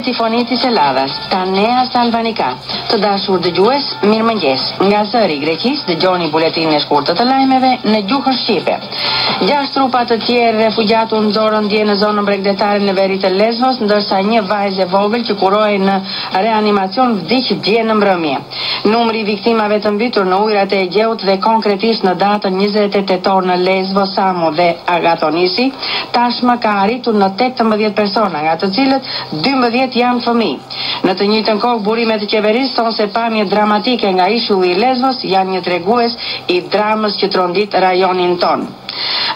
Τη φωνή της Ελλάδας, τα νέα στα αλβανικά. Të dashur dëgjues, mirëmëngjes. Nga zëri i Greqisë dëgjoni buletin e shkurtër të lajmeve në gjuhën shqipe. 6 trupa të tjerë refugjatë u nxorën dje në zonën bregdetare në veri të Lesvos, ndërsa një vajzë e vogël që kurohej në reanimacion vdiq dje në mbrëmje. Numri i viktimave të mbytur në ujrat e Egeut dhe konkretisht në datën 28 tetor në Lesvos, Samo dhe Agatonisi, tashmë ka arritur në 18 persona, nga të cilët 12 janë fëmijë. Në të njëjtën kohë, burimet e qeverisë thonë se pamjet dramatike nga ishulli i Lesvos janë një tregues i dramës që trondit rajonin ton.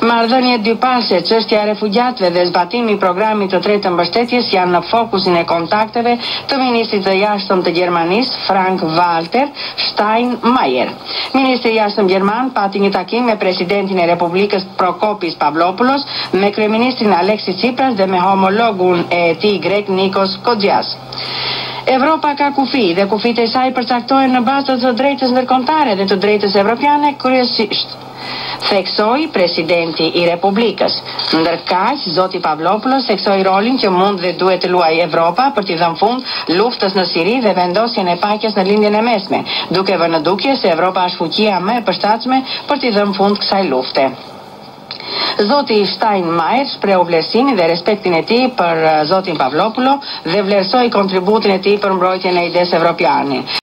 Marrëdhëniet dypase, çështja e refugjatëve dhe zbatimi i programit të tretë të mbështetjes janë në fokusin e kontakteve të ministrit të jashtëm të Gjermanisë, Frank-Walter Steinmeier. Ministri i jashtëm gjerman pati një takim me presidentin e Republikës Prokopis Pavlopoulos, me kryeministrin Alexis Tsipras dhe me homologun e tij grek Nikos Kodias. Evropa ka kufi dhe kufit e saj përcaktohen në bazë të drejtës ndërkombëtare dhe të drejtës evropiane kryesisht, theksoi presidenti i Republikës. Ndërkaq, zoti Pavlopoulos theksoi rolin që mund dhe duhet të luajë Evropa për t'i dhënë fund luftës në Siri dhe vendosjen e paqes në lindjen e mesme, duke vënë në dukje se Evropa është fuqia më e përshtatshme për t'i dhënë fund kësaj lufte. Zoti Steinmeier shpreu vlerësimin dhe respektin e tij për zotin Pavlopoulos dhe vlerësoi kontributin e tij për mbrojtjen e idesë evropiane.